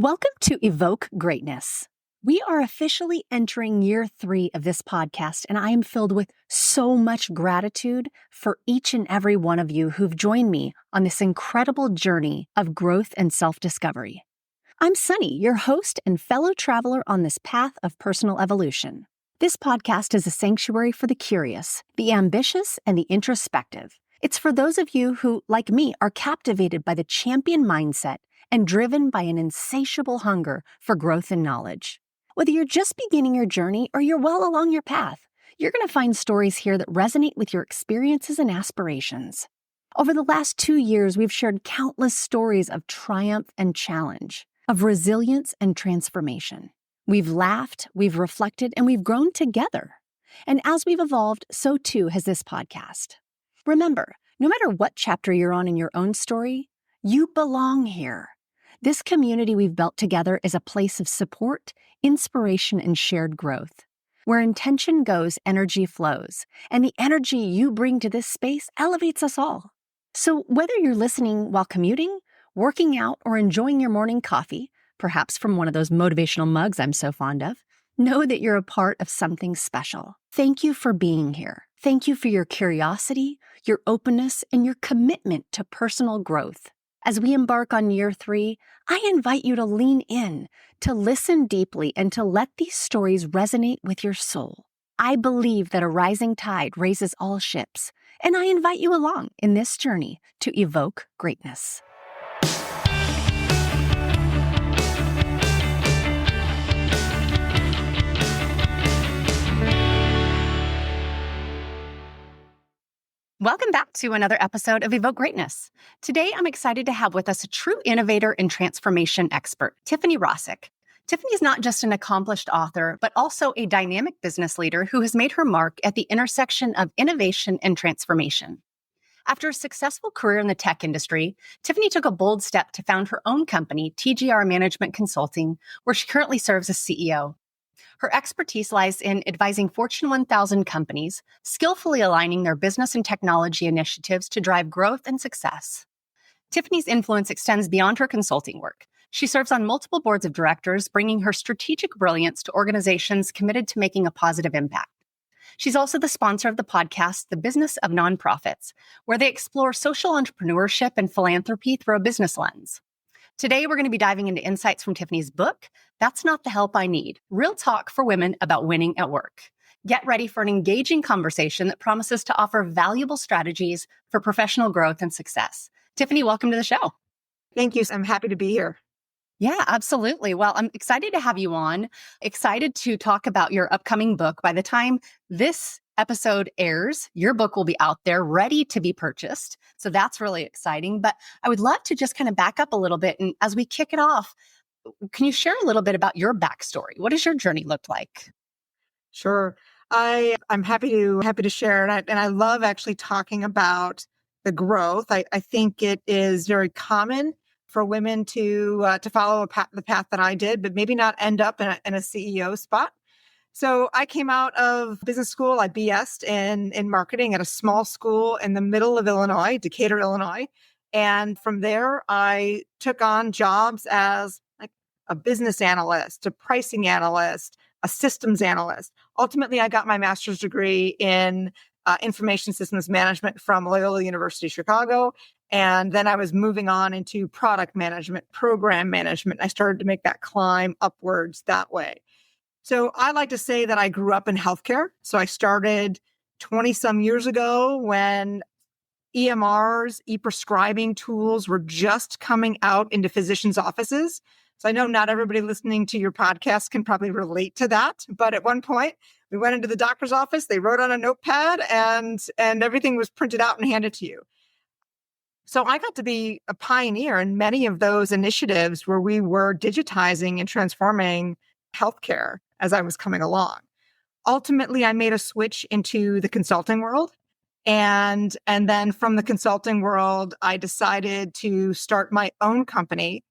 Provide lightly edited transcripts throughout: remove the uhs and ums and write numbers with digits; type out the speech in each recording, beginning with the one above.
Welcome to Evoke Greatness. We are officially entering year 3 of this podcast, and I am filled with so much gratitude for each and every one of you who've joined me on this incredible journey of growth and self-discovery. I'm Sunny, your host and fellow traveler on this path of personal evolution. This podcast is a sanctuary for the curious, the ambitious, and the introspective. It's for those of you who, like me, are captivated by the champion mindset and driven by an insatiable hunger for growth and knowledge. Whether you're just beginning your journey or you're well along your path, you're going to find stories here that resonate with your experiences and aspirations. Over the last 2 years, we've shared countless stories of triumph and challenge, of resilience and transformation. We've laughed, we've reflected, and we've grown together. And as we've evolved, so too has this podcast. Remember, no matter what chapter you're on in your own story, you belong here. This community we've built together is a place of support, inspiration, and shared growth. Where intention goes, energy flows, and the energy you bring to this space elevates us all. So whether you're listening while commuting, working out, or enjoying your morning coffee, perhaps from one of those motivational mugs I'm so fond of, know that you're a part of something special. Thank you for being here. Thank you for your curiosity, your openness, and your commitment to personal growth. As we embark on year 3, I invite you to lean in, to listen deeply, and to let these stories resonate with your soul. I believe that a rising tide raises all ships, and I invite you along in this journey to evoke greatness. Welcome back to another episode of Evoke Greatness. Today, I'm excited to have with us a true innovator and transformation expert, Tiffany Rosik. Tiffany is not just an accomplished author, but also a dynamic business leader who has made her mark at the intersection of innovation and transformation. After a successful career in the tech industry, Tiffany took a bold step to found her own company, TGR Management Consulting, where she currently serves as CEO. Her expertise lies in advising Fortune 1000 companies, skillfully aligning their business and technology initiatives to drive growth and success. Tiffany's influence extends beyond her consulting work. She serves on multiple boards of directors, bringing her strategic brilliance to organizations committed to making a positive impact. She's also the sponsor of the podcast, The Business of Nonprofits, where they explore social entrepreneurship and philanthropy through a business lens. Today, we're going to be diving into insights from Tiffany's book, That's Not the Help I Need, Real Talk for Women About Winning at Work. Get ready for an engaging conversation that promises to offer valuable strategies for professional growth and success. Tiffany, welcome to the show. Thank you. I'm happy to be here. Yeah, absolutely. Well, I'm excited to have you on, excited to talk about your upcoming book. By the time this episode airs, your book will be out there ready to be purchased. So that's really exciting. But I would love to just kind of back up a little bit. And as we kick it off, can you share a little bit about your backstory? What does your journey look like? Sure. I'm happy to share. And I love actually talking about the growth. I think it is very common for women to follow the path that I did, but maybe not end up in a CEO spot. So I came out of business school. I BS'd in marketing at a small school in the middle of Illinois, Decatur, Illinois. And from there, I took on jobs as like a business analyst, a pricing analyst, a systems analyst. Ultimately, I got my master's degree in information systems management from Loyola University, Chicago. And then I was moving on into product management, program management. I started to make that climb upwards that way. So I like to say that I grew up in healthcare. So I started 20 some years ago when EMRs, e-prescribing tools were just coming out into physicians' offices. So I know not everybody listening to your podcast can probably relate to that. But at one point, we went into the doctor's office, they wrote on a notepad, and everything was printed out and handed to you. So I got to be a pioneer in many of those initiatives where we were digitizing and transforming healthcare as I was coming along. Ultimately, I made a switch into the consulting world. And then from the consulting world, I decided to start my own company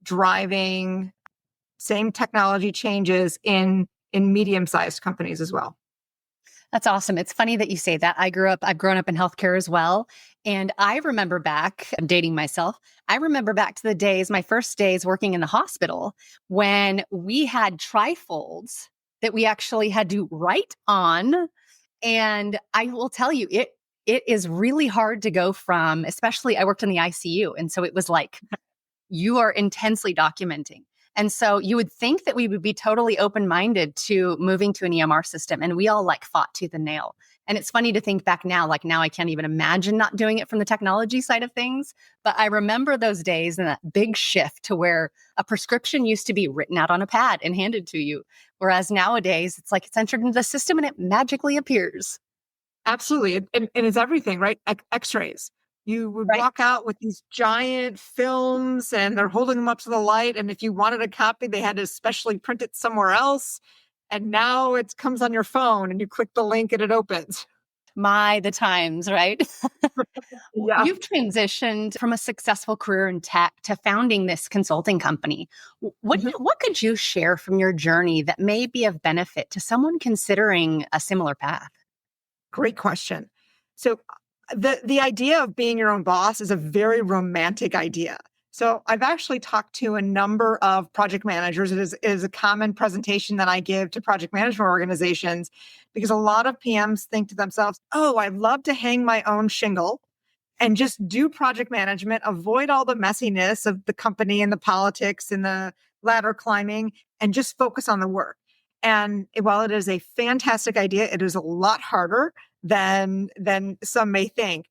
driving same technology changes in medium-sized companies as well. That's awesome. It's funny that you say that. I've grown up in healthcare as well. And I remember back, I'm dating myself. I remember back to the days, my first days working in the hospital, when we had trifolds that we actually had to write on. And I will tell you, it is really hard to go from, especially I worked in the ICU. And so it was like, you are intensely documenting. And so you would think that we would be totally open-minded to moving to an EMR system. And we all like fought tooth and nail. And it's funny to think back now, like now I can't even imagine not doing it from the technology side of things. But I remember those days and that big shift to where a prescription used to be written out on a pad and handed to you. Whereas nowadays it's like it's entered into the system and it magically appears. Absolutely. And it's everything, right? X-rays. You would Right. walk out with these giant films and they're holding them up to the light. And if you wanted a copy, they had to specially print it somewhere else. And now it comes on your phone and you click the link and it opens. The times, right? Yeah. You've transitioned from a successful career in tech to founding this consulting company. Mhm. What could you share from your journey that may be of benefit to someone considering a similar path? Great question. So the idea of being your own boss is a very romantic idea. So I've actually talked to a number of project managers. It is a common presentation that I give to project management organizations because a lot of PMs think to themselves, oh, I'd love to hang my own shingle and just do project management, avoid all the messiness of the company and the politics and the ladder climbing, and just focus on the work. And while it is a fantastic idea, it is a lot harder than some may think.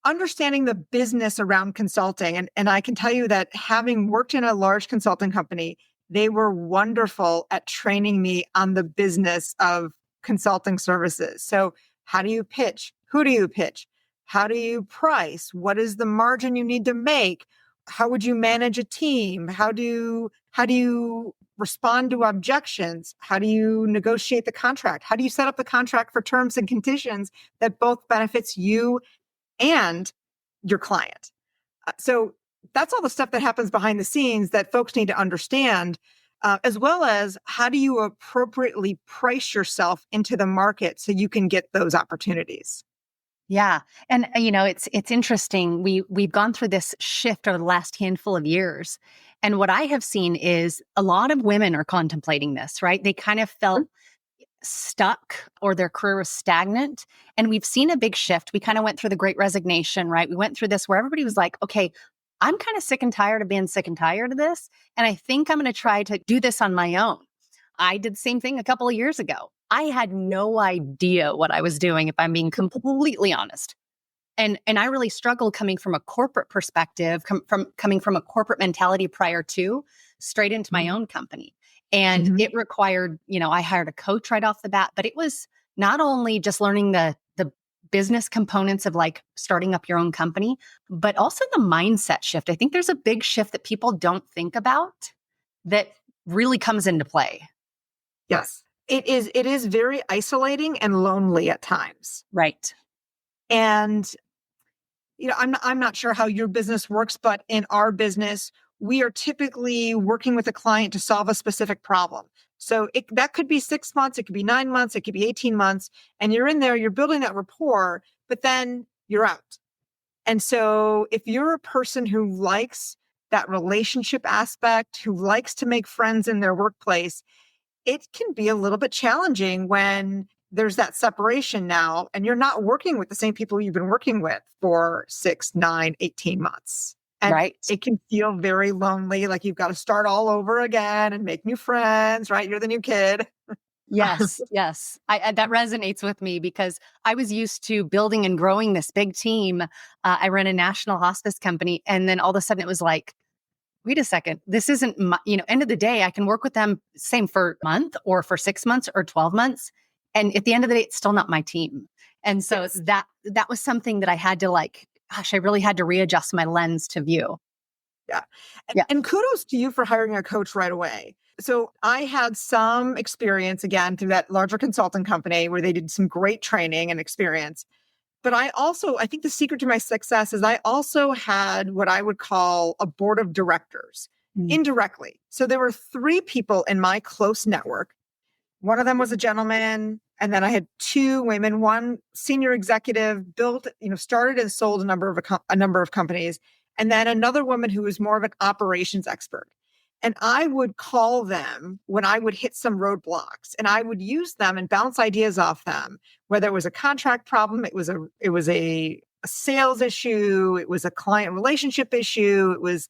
Understanding the business around consulting, and I can tell you that having worked in a large consulting company, they were wonderful at training me on the business of consulting services. So, how do you pitch? Who do you pitch? How do you price? What is the margin you need to make? How would you manage a team? How do you respond to objections? How do you negotiate the contract? How do you set up the contract for terms and conditions that both benefits you and your client? So that's all the stuff that happens behind the scenes that folks need to understand, as well as how do you appropriately price yourself into the market so you can get those opportunities. Yeah. And it's interesting. We've gone through this shift over the last handful of years. And what I have seen is a lot of women are contemplating this, right? They kind of felt stuck or their career was stagnant. And we've seen a big shift. We kind of went through the great resignation, right? We went through this where everybody was like, okay, I'm kind of sick and tired of being sick and tired of this. And I think I'm going to try to do this on my own. I did the same thing a couple of years ago. I had no idea what I was doing, if I'm being completely honest. And I really struggled coming from a corporate perspective, coming from a corporate mentality prior to straight into my Mhm. own company. And Mhm. it required, I hired a coach right off the bat, but it was not only just learning the business components of like starting up your own company, but also the mindset shift. I think there's a big shift that people don't think about that really comes into play. Yes. It is very isolating and lonely at times. Right. And I'm not sure how your business works, but in our business, we are typically working with a client to solve a specific problem. So that could be 6 months, it could be 9 months, it could be 18 months, and you're in there, you're building that rapport, but then you're out. And so if you're a person who likes that relationship aspect, who likes to make friends in their workplace, it can be a little bit challenging when there's that separation now and you're not working with the same people you've been working with for 6, 9, 18 months. And Right. it can feel very lonely, like you've got to start all over again and make new friends, right? You're the new kid. Yes, yes. That resonates with me because I was used to building and growing this big team. I ran a national hospice company, and then all of a sudden it was like, wait a second, this isn't my, end of the day, I can work with them same for a month or for 6 months or 12 months. And at the end of the day, it's still not my team. And so Yes. that was something that I had to like, gosh, I really had to readjust my lens to view. Yeah. Yeah. And kudos to you for hiring a coach right away. So I had some experience again through that larger consulting company where they did some great training and experience. But I think the secret to my success is I also had what I would call a board of directors Mm. indirectly. So there were three people in my close network. One of them was a gentleman. And then I had two women, one senior executive, built, started and sold a number of companies, and then another woman who was more of an operations expert. And I would call them when I would hit some roadblocks, and I would use them and bounce ideas off them, whether it was a contract problem, it was a sales issue, it was a client relationship issue, it was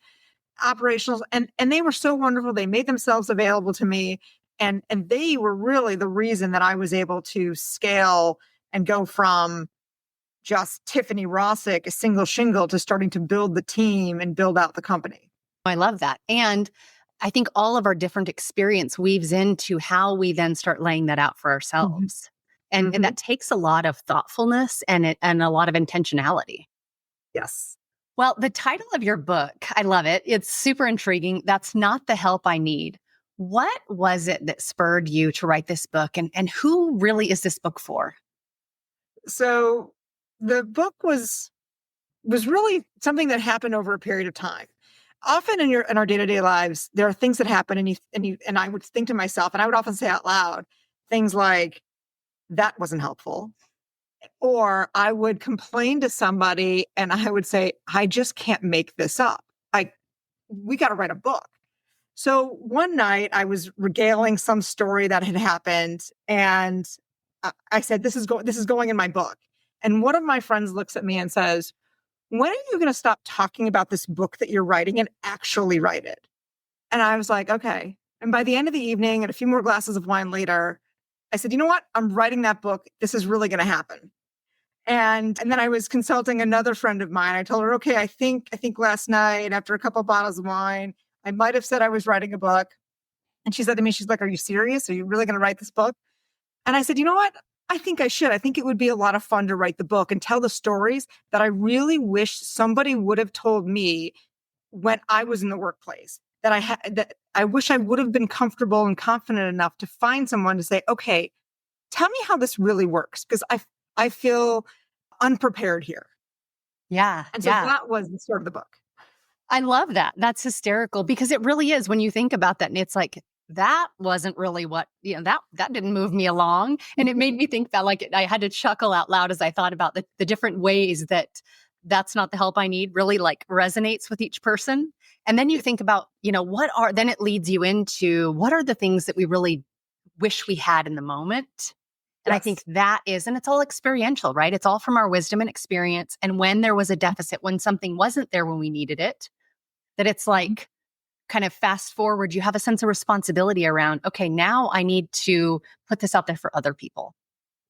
operational, and they were so wonderful. They made themselves available to me, and they were really the reason that I was able to scale and go from just Tiffany Rosik, a single shingle, to starting to build the team and build out the company. I love that. And I think all of our different experience weaves into how we then start laying that out for ourselves. And that takes a lot of thoughtfulness and a lot of intentionality. Yes. Well, the title of your book, I love it. It's super intriguing. That's Not the Help I Need. What was it that spurred you to write this book? And who really is this book for? So the book was really something that happened over a period of time. Often in our day-to-day lives, there are things that happen, and I would think to myself, and I would often say out loud things like, that wasn't helpful. Or I would complain to somebody and I would say, I just can't make this up. We got to write a book. So one night I was regaling some story that had happened, and I said, this is going in my book. And one of my friends looks at me and says, when are you going to stop talking about this book that you're writing and actually write it? And I was like, okay. And by the end of the evening and a few more glasses of wine later, I said, you know what? I'm writing that book. This is really going to happen. And then I was consulting another friend of mine. I told her, okay, I think last night after a couple of bottles of wine, I might have said I was writing a book. And she said to me, she's like, are you serious? Are you really going to write this book? And I said, you know what? I think I should. I think it would be a lot of fun to write the book and tell the stories that I really wish somebody would have told me when I was in the workplace, that I wish I would have been comfortable and confident enough to find someone to say, okay, tell me how this really works, because I feel unprepared here. Yeah. And so that was the start of the book. I love that. That's hysterical, because it really is when you think about that, and it's like, that wasn't really what, that didn't move me along. And it made me think that, like, I had to chuckle out loud as I thought about the different ways that That's Not the Help I Need really like resonates with each person. And then you think about, then it leads you into what are the things that we really wish we had in the moment. And I think that is, and it's all experiential, right? It's all from our wisdom and experience. And when there was a deficit, when something wasn't there when we needed it, that it's like kind of fast forward, you have a sense of responsibility around, okay, now I need to put this out there for other people.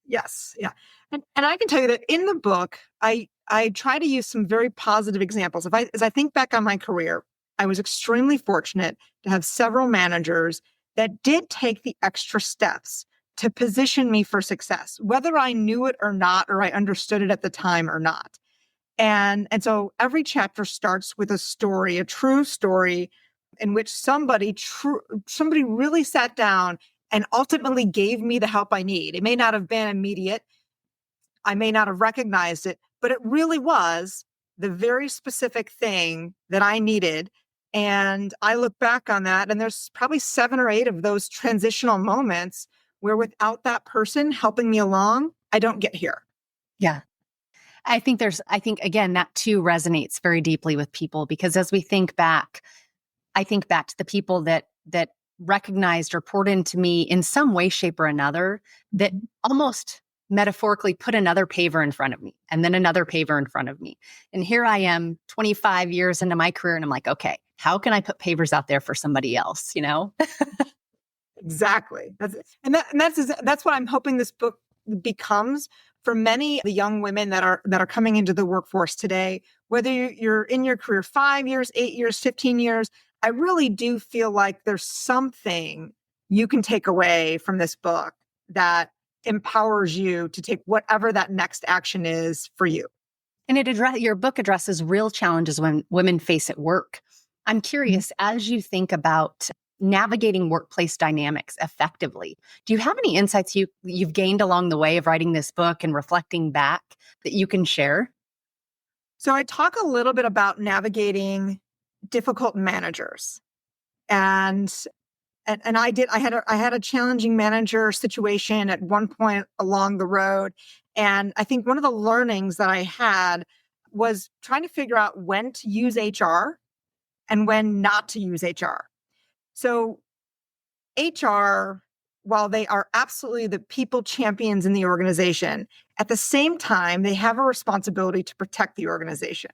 Yes. Yeah. And I can tell you that in the book, I try to use some very positive examples. As I think back on my career, I was extremely fortunate to have several managers that did take the extra steps to position me for success, whether I knew it or not, or I understood it at the time or not. And so every chapter starts with a story, a true story in which somebody really sat down and ultimately gave me the help I need. It may not have been immediate. I may not have recognized it, but it really was the very specific thing that I needed. And I look back on that, and there's probably 7 or 8 of those transitional moments where without that person helping me along, I don't get here. Yeah. I think again, that too resonates very deeply with people, because as we think back, I think back to the people that recognized or poured into me in some way, shape, or another, that almost metaphorically put another paver in front of me and then another paver in front of me. And here I am 25 years into my career, and I'm like, okay, how can I put pavers out there for somebody else, Exactly. That's what I'm hoping this book becomes for many of the young women that are coming into the workforce today, whether you're in your career 5 years, 8 years, 15 years. I really do feel like there's something you can take away from this book that empowers you to take whatever that next action is for you. And your book addresses real challenges when women face at work. I'm curious, as you think about navigating workplace dynamics effectively, do you have any insights you've gained along the way of writing this book and reflecting back that you can share? So I talk a little bit about navigating difficult managers. And and I had a challenging manager situation at one point along the road. And I think one of the learnings that I had was trying to figure out when to use HR and when not to use HR. So HR, while they are absolutely the people champions in the organization, at the same time, they have a responsibility to protect the organization.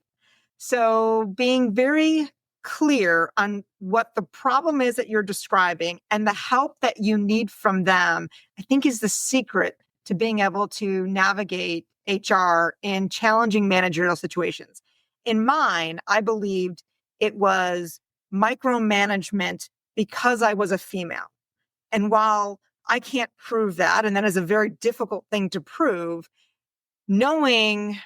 So being very clear on what the problem is that you're describing and the help that you need from them, I think is the secret to being able to navigate HR in challenging managerial situations. In mine, I believed it was micromanagement because I was a female. And while I can't prove that, and that is a very difficult thing to prove, knowing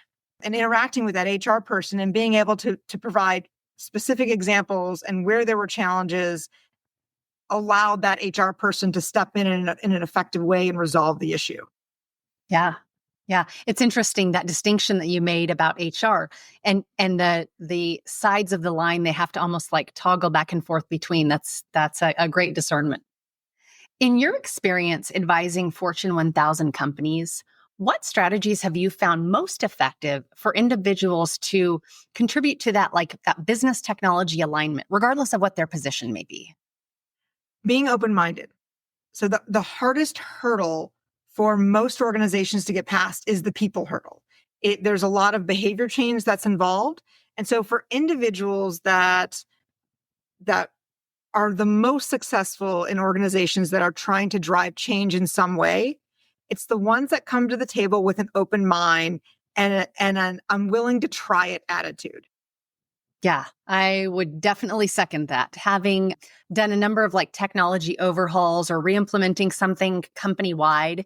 and interacting with that HR person and being able to provide specific examples and where there were challenges allowed that HR person to step in an effective way and resolve the issue. Yeah. Yeah. It's interesting that distinction that you made about HR and the sides of the line they have to almost like toggle back and forth between. That's a great discernment. In your experience advising Fortune 1000 companies, what strategies have you found most effective for individuals to contribute to that, like that business technology alignment, regardless of what their position may be? Being open-minded. So the hardest hurdle for most organizations to get past is the people hurdle. There's a lot of behavior change that's involved. And so for individuals that are the most successful in organizations that are trying to drive change in some way, it's the ones that come to the table with an open mind and an I'm willing to try it attitude. Yeah, I would definitely second that. Having done a number of like technology overhauls or re-implementing something company-wide,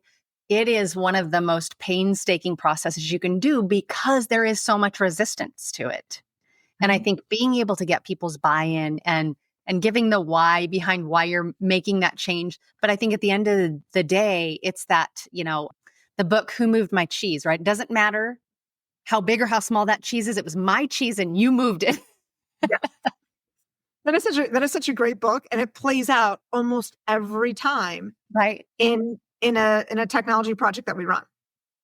it is one of the most painstaking processes you can do because there is so much resistance to it. And I think being able to get people's buy-in and giving the why behind why you're making that change. But I think at the end of the day, it's that, the book, Who Moved My Cheese, right? It doesn't matter how big or how small that cheese is. It was my cheese and you moved it. Yeah. That is such a great book, and it plays out almost every time, Right. in a technology project that we run.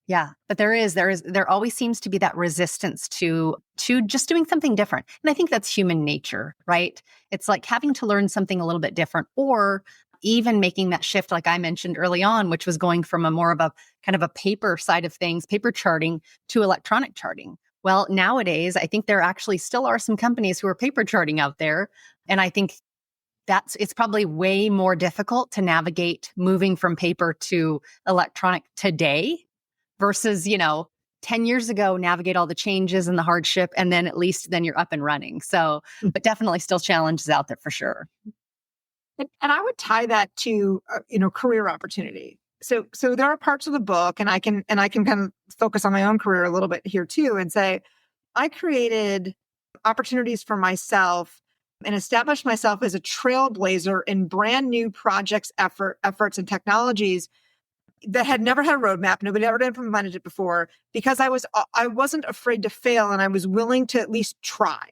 Yeah. But there always seems to be that resistance to just doing something different. And I think that's human nature, right? It's like having to learn something a little bit different, or even making that shift, like I mentioned early on, which was going from a more of a kind of a paper side of things, paper charting, to electronic charting. Well, nowadays, I think there actually still are some companies who are paper charting out there. And I think it's probably way more difficult to navigate moving from paper to electronic today versus, 10 years ago, navigate all the changes and the hardship. And then at least then you're up and running. So, but definitely still challenges out there for sure. And I would tie that to career opportunity. So there are parts of the book, and I can kind of focus on my own career a little bit here too, and say I created opportunities for myself and established myself as a trailblazer in brand new projects, efforts, and technologies that had never had a roadmap. Nobody ever implemented it before, because I wasn't afraid to fail, and I was willing to at least try.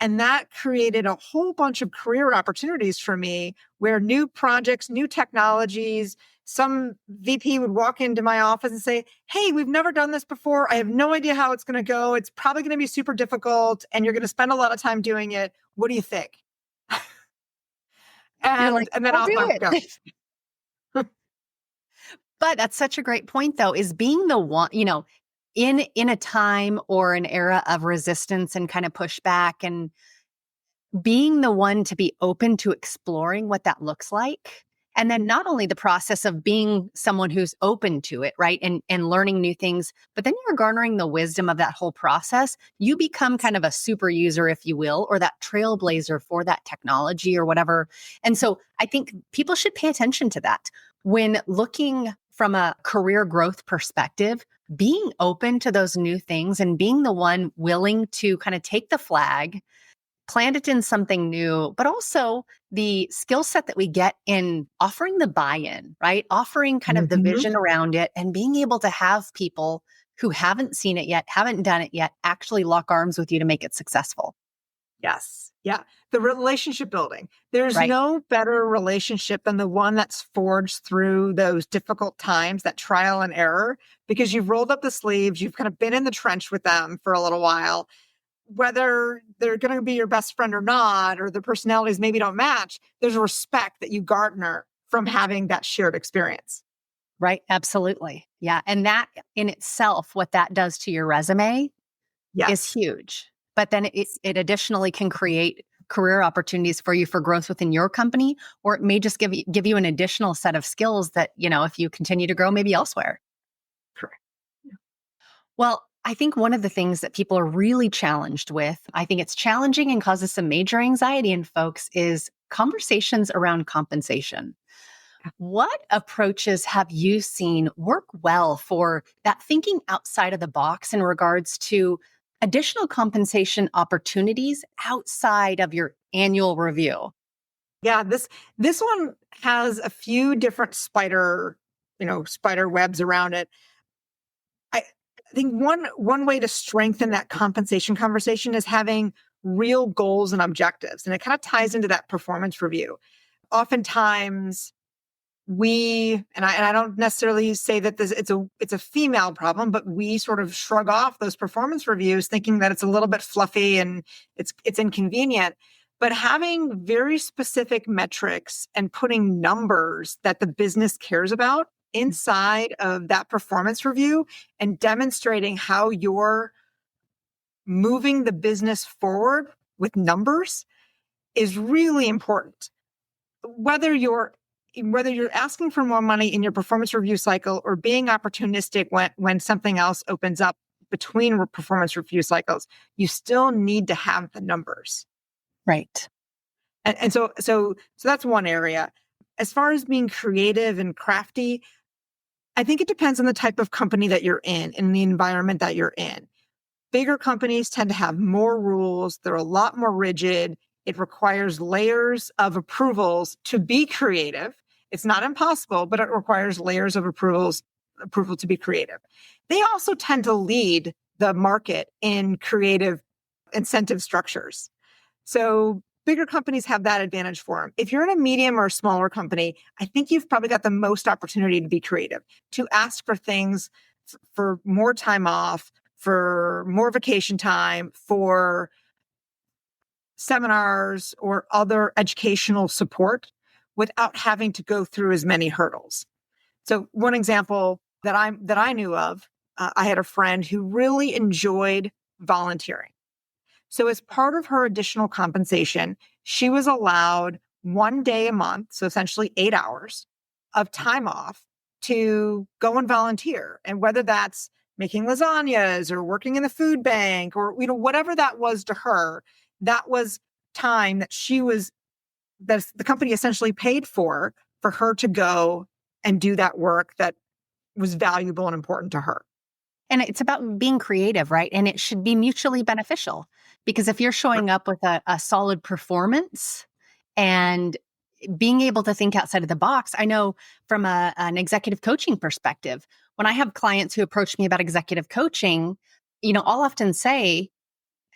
And that created a whole bunch of career opportunities for me, where new projects, new technologies, some VP would walk into my office and say, "Hey, we've never done this before. I have no idea how it's going to go. It's probably going to be super difficult, and you're going to spend a lot of time doing it. What do you think?" You're like, And then I'll off do I would go. it. But that's such a great point, though, is being the one, in a time or an era of resistance and kind of pushback, and being the one to be open to exploring what that looks like. And then not only the process of being someone who's open to it, right? And learning new things, but then you're garnering the wisdom of that whole process. You become kind of a super user, if you will, or that trailblazer for that technology or whatever. And so I think people should pay attention to that. When looking from a career growth perspective, being open to those new things and being the one willing to kind of take the flag, plant it in something new, but also the skill set that we get in offering the buy-in, right? Offering kind of the vision around it, and being able to have people who haven't seen it yet, haven't done it yet, actually lock arms with you to make it successful. Yes. Yeah. The relationship building. There's right? no better relationship than the one that's forged through those difficult times, that trial and error, because you've rolled up the sleeves, you've kind of been in the trench with them for a little while. Whether they're going to be your best friend or not, or their personalities maybe don't match, there's a respect that you garner from having that shared experience. Right. Absolutely. Yeah. And that in itself, what that does to your resume is Yes. huge. But then it additionally can create career opportunities for you for growth within your company, or it may just give you an additional set of skills that, if you continue to grow maybe elsewhere. Correct. Well, I think one of the things that people are really challenged with, I think it's challenging and causes some major anxiety in folks, is conversations around compensation. What approaches have you seen work well for that thinking outside of the box in regards to additional compensation opportunities outside of your annual review? Yeah, this one has a few different spider webs around it. I think one way to strengthen that compensation conversation is having real goals and objectives. And it kind of ties into that performance review. Oftentimes and I don't necessarily say that it's a female problem, but we sort of shrug off those performance reviews thinking that it's a little bit fluffy and it's inconvenient. But having very specific metrics and putting numbers that the business cares about inside of that performance review and demonstrating how you're moving the business forward with numbers is really important. Whether you're asking for more money in your performance review cycle or being opportunistic when something else opens up between performance review cycles, you still need to have the numbers. Right. And so that's one area. As far as being creative and crafty, I think it depends on the type of company that you're in and the environment that you're in. Bigger companies tend to have more rules. They're a lot more rigid. It requires layers of approvals to be creative. It's not impossible, but it requires layers of approval to be creative. They also tend to lead the market in creative incentive structures. So bigger companies have that advantage for them. If you're in a medium or a smaller company, I think you've probably got the most opportunity to be creative, to ask for things for more time off, for more vacation time, for seminars or other educational support without having to go through as many hurdles. So one example that I knew of, I had a friend who really enjoyed volunteering. So as part of her additional compensation, she was allowed 1 day a month, so essentially 8 hours of time off to go and volunteer. And whether that's making lasagnas or working in the food bank or, whatever that was to her, that was time that the company essentially paid for her to go and do that work that was valuable and important to her. And it's about being creative, right? And it should be mutually beneficial, because if you're showing up with a solid performance and being able to think outside of the box, I know from an executive coaching perspective, when I have clients who approach me about executive coaching, I'll often say,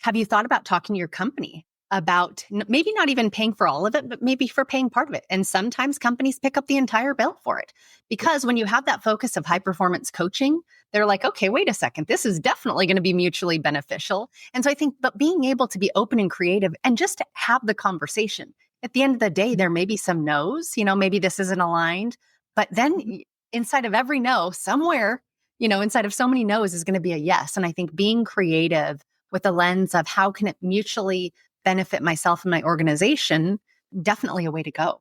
have you thought about talking to your company about maybe not even paying for all of it, but maybe for paying part of it? And sometimes companies pick up the entire bill for it, because when you have that focus of high performance coaching, they're like, okay, wait a second, this is definitely going to be mutually beneficial. And so I think, but being able to be open and creative and just to have the conversation. At the end of the day, there may be some no's, maybe this isn't aligned, but then inside of every no, somewhere, inside of so many no's is going to be a yes. And I think being creative with a lens of how can it mutually benefit myself and my organization, definitely a way to go.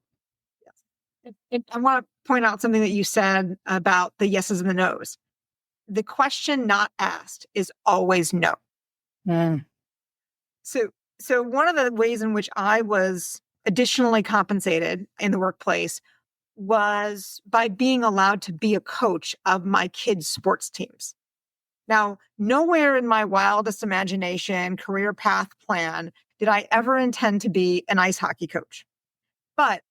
I want to point out something that you said about the yeses and the nos. The question not asked is always no. Mm. So one of the ways in which I was additionally compensated in the workplace was by being allowed to be a coach of my kids' sports teams. Now, nowhere in my wildest imagination, career path plan, did I ever intend to be an ice hockey coach. But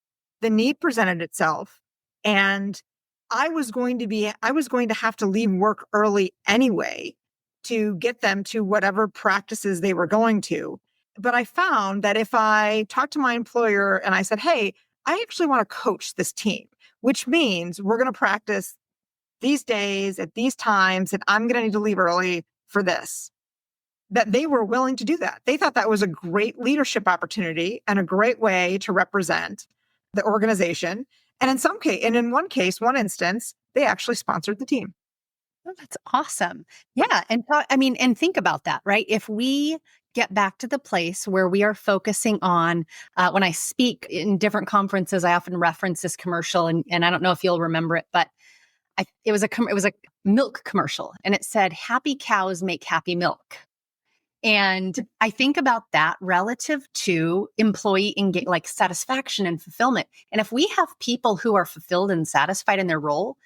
the need presented itself, and I was going to have to leave work early anyway to get them to whatever practices they were going to. But I found that if I talked to my employer and I said, hey, I actually want to coach this team, which means we're going to practice these days at these times, and I'm going to need to leave early for this, that they were willing to do that. They thought that was a great leadership opportunity and a great way to represent the organization. And in one case, one instance, they actually sponsored the team. Oh, that's awesome. Yeah. And think about that, right? If we get back to the place where we are focusing on, when I speak in different conferences, I often reference this commercial, and I don't know if you'll remember it, but it was a milk commercial, and it said, "Happy cows make happy milk." And I think about that relative to employee like satisfaction and fulfillment. And if we have people who are fulfilled and satisfied in their role,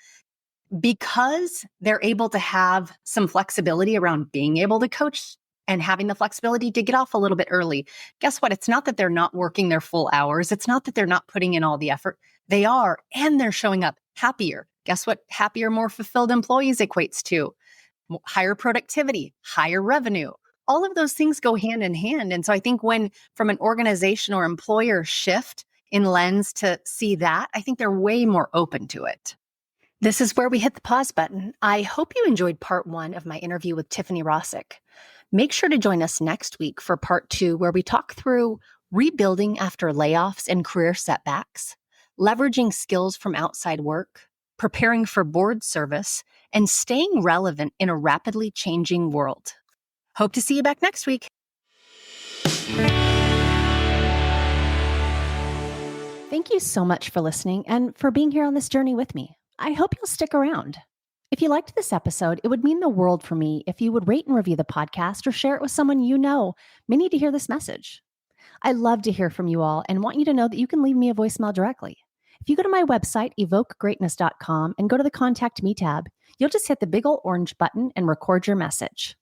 because they're able to have some flexibility around being able to coach and having the flexibility to get off a little bit early, guess what? It's not that they're not working their full hours. It's not that they're not putting in all the effort. They are, and they're showing up happier. Guess what? Happier, more fulfilled employees equates to higher productivity, higher revenue. All of those things go hand in hand. And so I think when from an organization or employer shift in lens to see that, I think they're way more open to it. This is where we hit the pause button. I hope you enjoyed part 1 of my interview with Tiffany Rosik. Make sure to join us next week for part 2, where we talk through rebuilding after layoffs and career setbacks, leveraging skills from outside work, preparing for board service, and staying relevant in a rapidly changing world. Hope to see you back next week. Thank you so much for listening and for being here on this journey with me. I hope you'll stick around. If you liked this episode, it would mean the world for me if you would rate and review the podcast or share it with someone you know may need to hear this message. I love to hear from you all and want you to know that you can leave me a voicemail directly. If you go to my website, evokegreatness.com, and go to the Contact Me tab, you'll just hit the big old orange button and record your message.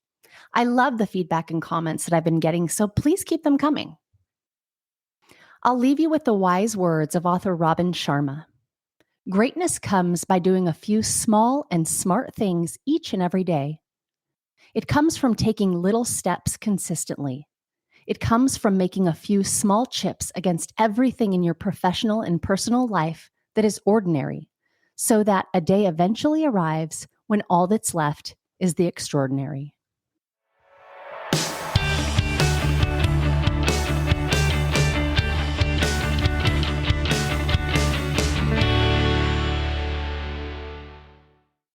I love the feedback and comments that I've been getting, so please keep them coming. I'll leave you with the wise words of author Robin Sharma. Greatness comes by doing a few small and smart things each and every day. It comes from taking little steps consistently. It comes from making a few small chips against everything in your professional and personal life that is ordinary, so that a day eventually arrives when all that's left is the extraordinary.